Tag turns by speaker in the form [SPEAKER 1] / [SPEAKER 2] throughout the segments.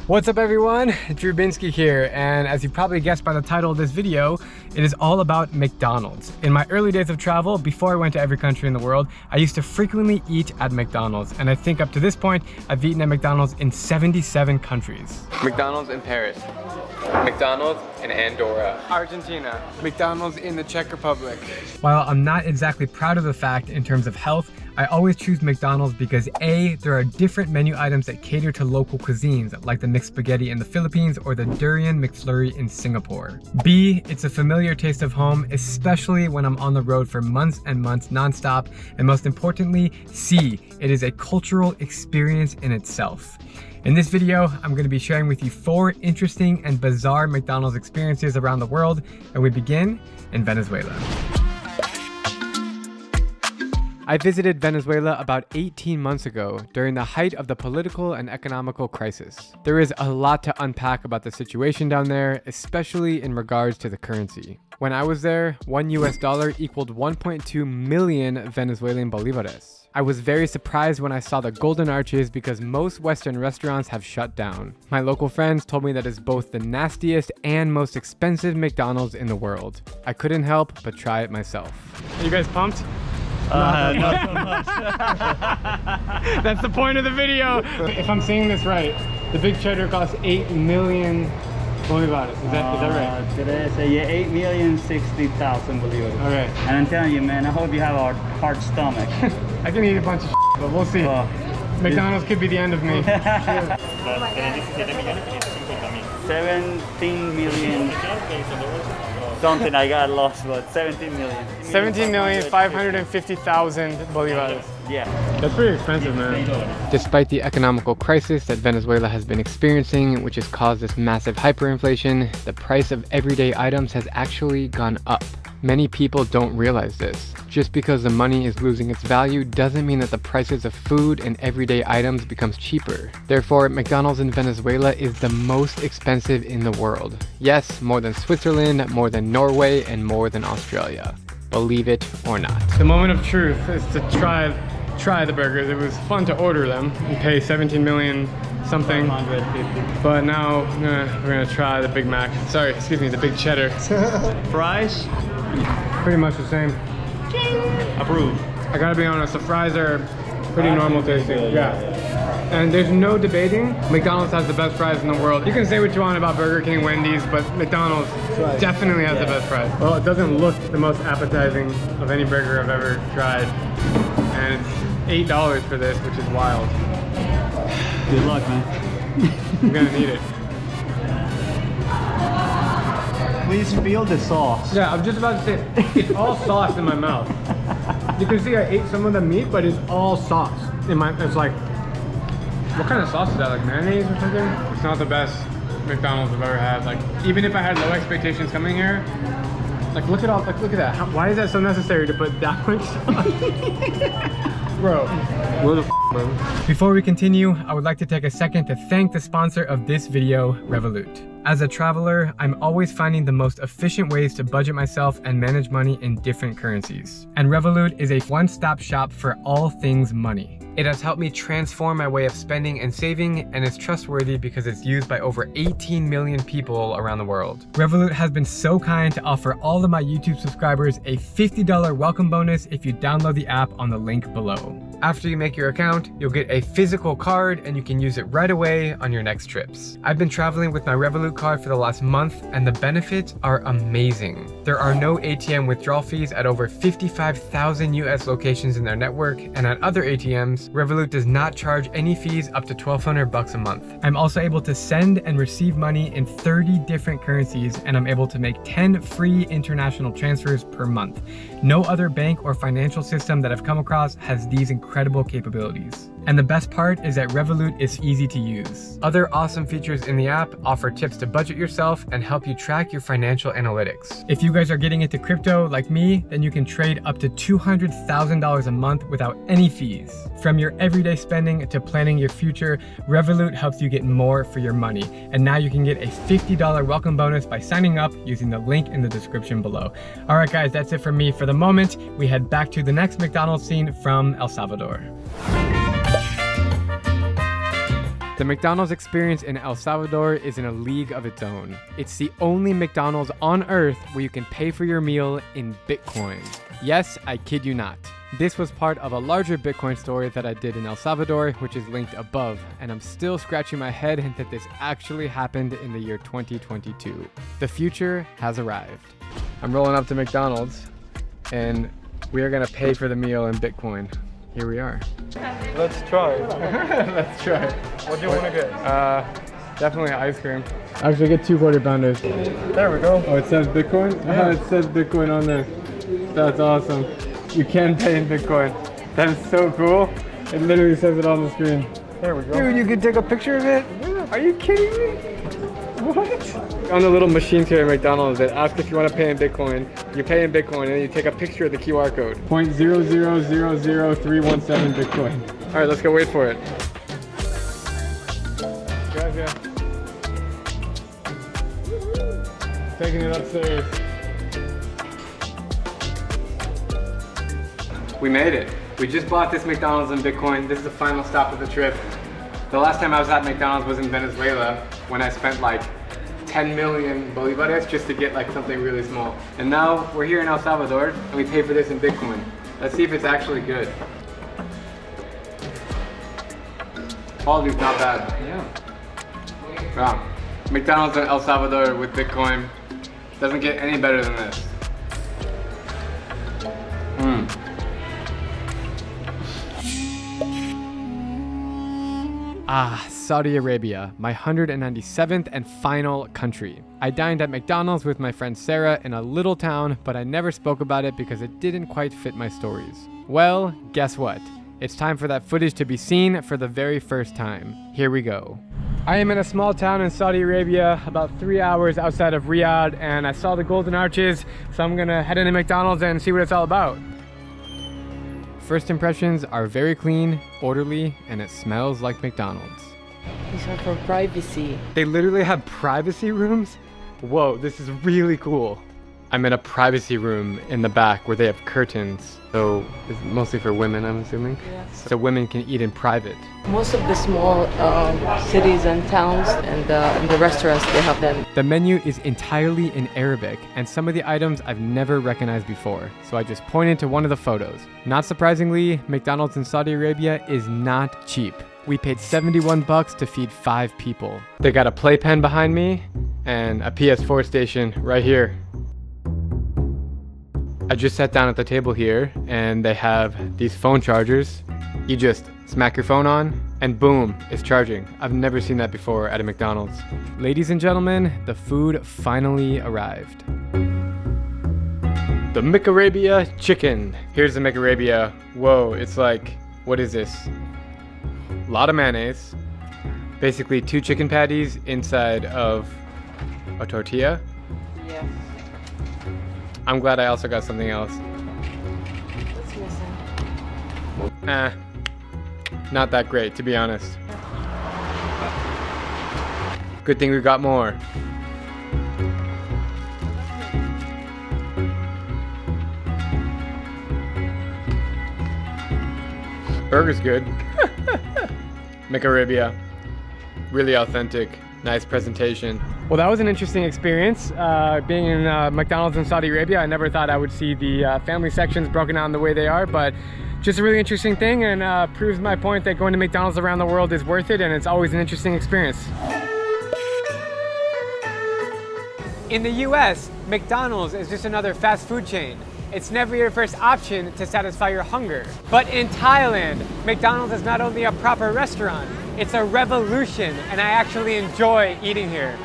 [SPEAKER 1] What's up everyone, Drew Binsky here, and as you probably guessed by the title of this video, it is all about McDonald's. In my early days of travel, before I went to every country in the world, I used to frequently eat at McDonald's, and I think up to this point, I've eaten at McDonald's in 77 countries.
[SPEAKER 2] McDonald's in Paris. McDonald's in Andorra.
[SPEAKER 1] Argentina.
[SPEAKER 3] McDonald's in the Czech Republic.
[SPEAKER 1] While I'm not exactly proud of the fact in terms of health, I always choose McDonald's because A, there are different menu items that cater to local cuisines, like the mixed spaghetti in the Philippines or the durian McFlurry in Singapore. B, it's a familiar taste of home, especially when I'm on the road for months and months nonstop. And most importantly, C, it is a cultural experience in itself. In this video, I'm going to be sharing with you 4 interesting and bizarre McDonald's experiences around the world, and we begin in Venezuela. I visited Venezuela about 18 months ago during the height of the political and economical crisis. There is a lot to unpack about the situation down there, especially in regards to the currency. When I was there, $1 US equaled 1.2 million Venezuelan bolivares. I was very surprised when I saw the golden arches because most Western restaurants have shut down. My local friends told me that it's both the nastiest and most expensive McDonald's in the world. I couldn't help but try it myself. Are you guys pumped?
[SPEAKER 4] Not so much.
[SPEAKER 1] That's the point of the video. If I'm saying this right, the big cheddar costs 8 million bolivares. Is that right?
[SPEAKER 4] Today, so yeah, 8,060,000 bolivares.
[SPEAKER 1] Okay.
[SPEAKER 4] And I'm telling you, man, I hope you have a hard stomach.
[SPEAKER 1] I can eat a bunch of but we'll see. McDonald's could be the end of me.
[SPEAKER 4] 17 million. Something I got lost, but 17 million.
[SPEAKER 1] 17,550,000 bolivares.
[SPEAKER 4] Yeah.
[SPEAKER 1] That's pretty expensive, man. Despite the economical crisis that Venezuela has been experiencing, which has caused this massive hyperinflation, the price of everyday items has actually gone up. Many people don't realize this. Just because the money is losing its value doesn't mean that the prices of food and everyday items becomes cheaper. Therefore, McDonald's in Venezuela is the most expensive in the world. Yes, more than Switzerland, more than Norway, and more than Australia. Believe it or not. The moment of truth is to try the burgers. It was fun to order them and pay 17 million something.
[SPEAKER 4] 150.
[SPEAKER 1] But now we're gonna try the Big Mac. Sorry, excuse me, the big cheddar.
[SPEAKER 4] Fries?
[SPEAKER 1] Pretty much the same.
[SPEAKER 4] Approved.
[SPEAKER 1] I gotta be honest, the fries are pretty normal tasting. Yeah. And there's no debating, McDonald's has the best fries in the world. You can say what you want about Burger King, Wendy's, but McDonald's definitely has the best fries. Well, it doesn't look the most appetizing of any burger I've ever tried. And it's $8 for this, which is wild.
[SPEAKER 4] Good luck, man.
[SPEAKER 1] I'm gonna need it.
[SPEAKER 4] Please feel the sauce.
[SPEAKER 1] Yeah, I'm just about to say, it's all sauce in my mouth. You can see I ate some of the meat, but it's all sauce. It's like, what kind of sauce is that? Like mayonnaise or something? It's not the best McDonald's I've ever had. Like, even if I had low expectations coming here, like look at that. Why is that so necessary to put that much sauce? Bro, where the bro? Before we continue, I would like to take a second to thank the sponsor of this video, Revolut. As a traveler, I'm always finding the most efficient ways to budget myself and manage money in different currencies. And Revolut is a one-stop shop for all things money. It has helped me transform my way of spending and saving, and it's trustworthy because it's used by over 18 million people around the world. Revolut has been so kind to offer all of my YouTube subscribers a $50 welcome bonus if you download the app on the link below. After you make your account, you'll get a physical card and you can use it right away on your next trips. I've been traveling with my Revolut card for the last month and the benefits are amazing. There are no ATM withdrawal fees at over 55,000 US locations in their network, and at other ATMs, Revolut does not charge any fees up to $1,200 a month. I'm also able to send and receive money in 30 different currencies, and I'm able to make 10 free international transfers per month. No other bank or financial system that I've come across has these incredible capabilities. And the best part is that Revolut is easy to use. Other awesome features in the app offer tips to budget yourself and help you track your financial analytics. If you guys are getting into crypto like me, then you can trade up to $200,000 a month without any fees. From your everyday spending to planning your future, Revolut helps you get more for your money. And now you can get a $50 welcome bonus by signing up using the link in the description below. All right, guys, that's it from me for the moment. We head back to the next McDonald's scene from El Salvador. The McDonald's experience in El Salvador is in a league of its own. It's the only McDonald's on earth where you can pay for your meal in Bitcoin. Yes, I kid you not. This was part of a larger Bitcoin story that I did in El Salvador, which is linked above, and I'm still scratching my head that this actually happened in the year 2022. The future has arrived. I'm rolling up to McDonald's, and we are gonna pay for the meal in Bitcoin. Here we are.
[SPEAKER 3] Let's try.
[SPEAKER 1] Let's try.
[SPEAKER 3] What do you want to get?
[SPEAKER 1] Definitely ice cream. Actually, get 2 quarter pounders.
[SPEAKER 3] There we go.
[SPEAKER 1] Oh, it says Bitcoin?
[SPEAKER 3] Yeah.
[SPEAKER 1] It says Bitcoin on there. That's awesome. You can pay in Bitcoin. That is so cool. It literally says it on the screen.
[SPEAKER 3] There we go.
[SPEAKER 1] Dude, you can take a picture of it? Yeah. Are you kidding me? What? On the little machines here at McDonald's, they ask if you want to pay in Bitcoin. You pay in Bitcoin and then you take a picture of the QR code. 0.0000317 Bitcoin. All right, let's go wait for it. Gracias. Taking it upstairs. We made it. We just bought this McDonald's in Bitcoin. This is the final stop of the trip. The last time I was at McDonald's was in Venezuela when I spent like 10 million bolivares just to get like something really small. And now we're here in El Salvador and we pay for this in Bitcoin. Let's see if it's actually good. Quality's not bad. Yeah. Wow. McDonald's in El Salvador with Bitcoin doesn't get any better than this. Saudi Arabia, my 197th and final country. I dined at McDonald's with my friend Sarah in a little town, but I never spoke about it because it didn't quite fit my stories. Well, guess what? It's time for that footage to be seen for the very first time. Here we go. I am in a small town in Saudi Arabia, about 3 hours outside of Riyadh, and I saw the Golden Arches, so I'm gonna head into McDonald's and see what it's all about. First impressions are very clean, orderly, and it smells like McDonald's.
[SPEAKER 5] These are for privacy.
[SPEAKER 1] They literally have privacy rooms? Whoa, this is really cool. I'm in a privacy room in the back where they have curtains. So it's mostly for women, I'm assuming?
[SPEAKER 5] Yes.
[SPEAKER 1] So women can eat in private.
[SPEAKER 5] Most of the small cities and towns and the restaurants, they have them.
[SPEAKER 1] The menu is entirely in Arabic, and some of the items I've never recognized before. So I just pointed to one of the photos. Not surprisingly, McDonald's in Saudi Arabia is not cheap. We paid 71 bucks to feed 5 people. They got a playpen behind me and a PS4 station right here. I just sat down at the table here and they have these phone chargers. You just smack your phone on and boom, it's charging. I've never seen that before at a McDonald's. Ladies and gentlemen, the food finally arrived. The McArabia chicken. Here's the McArabia. Whoa, it's like, what is this? A lot of mayonnaise. Basically 2 chicken patties inside of a tortilla.
[SPEAKER 5] Yeah.
[SPEAKER 1] I'm glad I also got something else.
[SPEAKER 5] What's missing?
[SPEAKER 1] Not that great, to be honest. Good thing we got more. Burger's good. McArabia. Really authentic. Nice presentation. Well, that was an interesting experience. Being in McDonald's in Saudi Arabia, I never thought I would see the family sections broken down the way they are, but just a really interesting thing, and proves my point that going to McDonald's around the world is worth it, and it's always an interesting experience. In the US, McDonald's is just another fast food chain. It's never your first option to satisfy your hunger. But in Thailand, McDonald's is not only a proper restaurant, it's a revolution, and I actually enjoy eating here.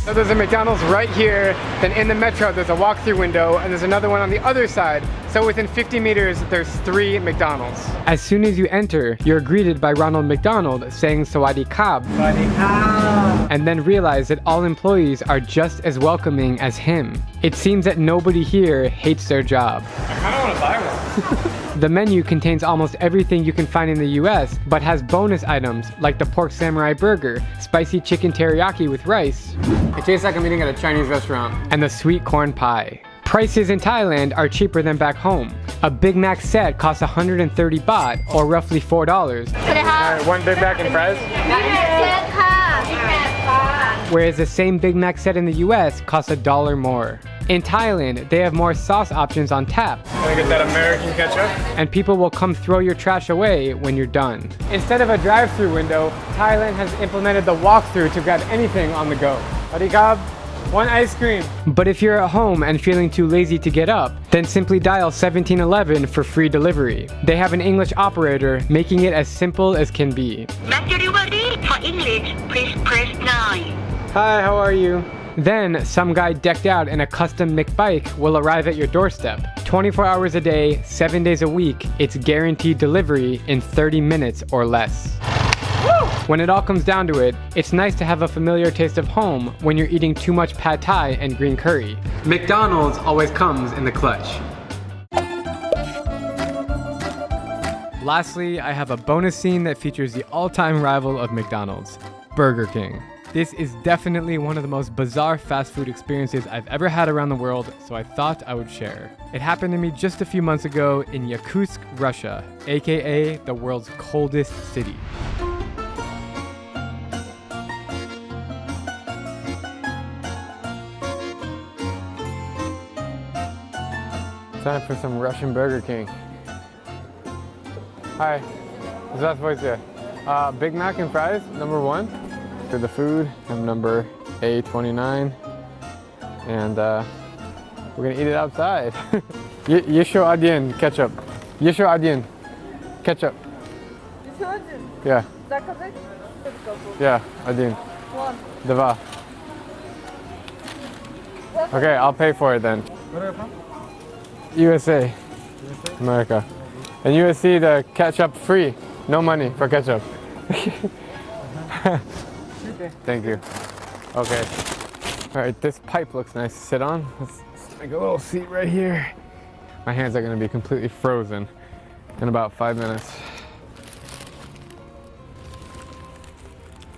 [SPEAKER 1] So there's a McDonald's right here, then in the metro there's a walk-through window, and there's another one on the other side. So within 50 meters, there's 3 McDonald's. As soon as you enter, you're greeted by Ronald McDonald saying Sawadee Kab. Sawadee Kab. And then realize that all employees are just as welcoming as him. It seems that nobody here hates their job.
[SPEAKER 3] I kind of want to buy one.
[SPEAKER 1] The menu contains almost everything you can find in the US, but has bonus items like the pork samurai burger, spicy chicken teriyaki with rice. It tastes like I'm eating at a Chinese restaurant. And the sweet corn pie. Prices in Thailand are cheaper than back home. A Big Mac set costs 130 baht, or roughly $4.
[SPEAKER 3] Alright, one Big Mac and fries.
[SPEAKER 1] Whereas the same Big Mac set in the US costs $1 more. In Thailand, they have more sauce options on tap.
[SPEAKER 3] Can I get that American ketchup?
[SPEAKER 1] And people will come throw your trash away when you're done. Instead of a drive-through window, Thailand has implemented the walk-through to grab anything on the go. Adikab, one ice cream. But if you're at home and feeling too lazy to get up, then simply dial 1711 for free delivery. They have an English operator, making it as simple as can be.
[SPEAKER 6] Mac delivery for English, please press 9.
[SPEAKER 1] Hi, how are you? Then, some guy decked out in a custom McBike will arrive at your doorstep. 24 hours a day, 7 days a week, it's guaranteed delivery in 30 minutes or less. When it all comes down to it, it's nice to have a familiar taste of home when you're eating too much pad thai and green curry. McDonald's always comes in the clutch. Lastly, I have a bonus scene that features the all-time rival of McDonald's, Burger King. This is definitely one of the most bizarre fast food experiences I've ever had around the world, so I thought I would share. It happened to me just a few months ago in Yakutsk, Russia, aka the world's coldest city. Time for some Russian Burger King. Hi, здравствуйте. Big Mac and fries, number 1. To the food, I'm number A29, and we're gonna eat it outside. Еще один ketchup. Еще один ketchup. Yeah. Yeah, один. Два. Okay, I'll pay for it then.
[SPEAKER 3] Where are you from?
[SPEAKER 1] USA. America. And USC, the ketchup free. No money for ketchup. Thank you. Okay. All right, this pipe looks nice to sit on. Let's make a little seat right here. My hands are gonna be completely frozen in about 5 minutes.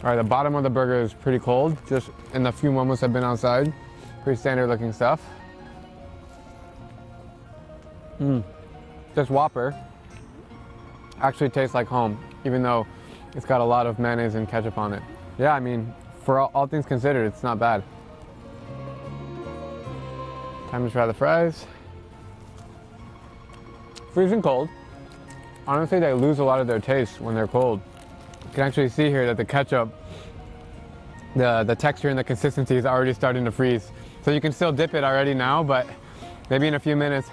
[SPEAKER 1] All right, the bottom of the burger is pretty cold, just in the few moments I've been outside. Pretty standard looking stuff. This Whopper actually tastes like home, even though it's got a lot of mayonnaise and ketchup on it. Yeah, I mean, for all things considered, it's not bad. Time to try the fries. Freezing cold. Honestly, they lose a lot of their taste when they're cold. You can actually see here that the ketchup, the texture and the consistency is already starting to freeze. So you can still dip it already now, but maybe in a few minutes,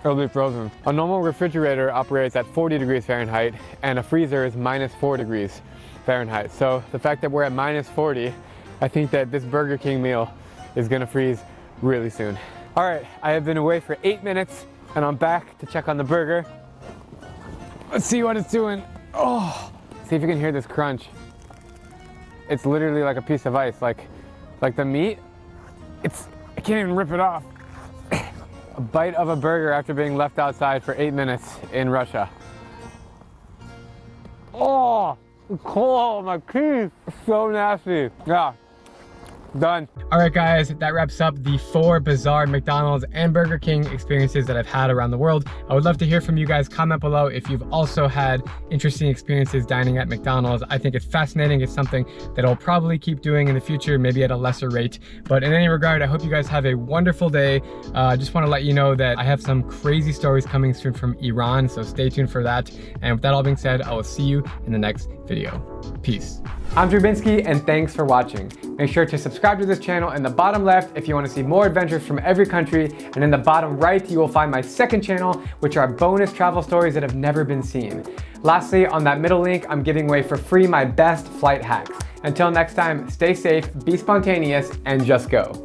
[SPEAKER 1] it'll be frozen. A normal refrigerator operates at 40 degrees Fahrenheit, and a freezer is -4 degrees Fahrenheit. So the fact that we're at -40, I think that this Burger King meal is gonna freeze really soon. All right, I have been away for 8 minutes and I'm back to check on the burger. Let's see what it's doing. Oh, see if you can hear this crunch. It's literally like a piece of ice, like the meat. I can't even rip it off. A bite of a burger after being left outside for 8 minutes in Russia. Oh! Oh, my teeth, so nasty. Yeah, done. All right, guys, that wraps up the 4 bizarre McDonald's and Burger King experiences that I've had around the world. I would love to hear from you guys. Comment below if you've also had interesting experiences dining at McDonald's. I think it's fascinating. It's something that I'll probably keep doing in the future, maybe at a lesser rate. But in any regard, I hope you guys have a wonderful day. Just want to let you know that I have some crazy stories coming soon from Iran, so stay tuned for that. And with that all being said, I will see you in the next video. Peace. I'm Drew Binsky, and thanks for watching. Make sure to subscribe to this channel in the bottom left if you want to see more adventures from every country, and in the bottom right you will find my second channel, which are bonus travel stories that have never been seen. Lastly, on that middle link, I'm giving away for free my best flight hacks. Until next time, stay safe, be spontaneous, and just go.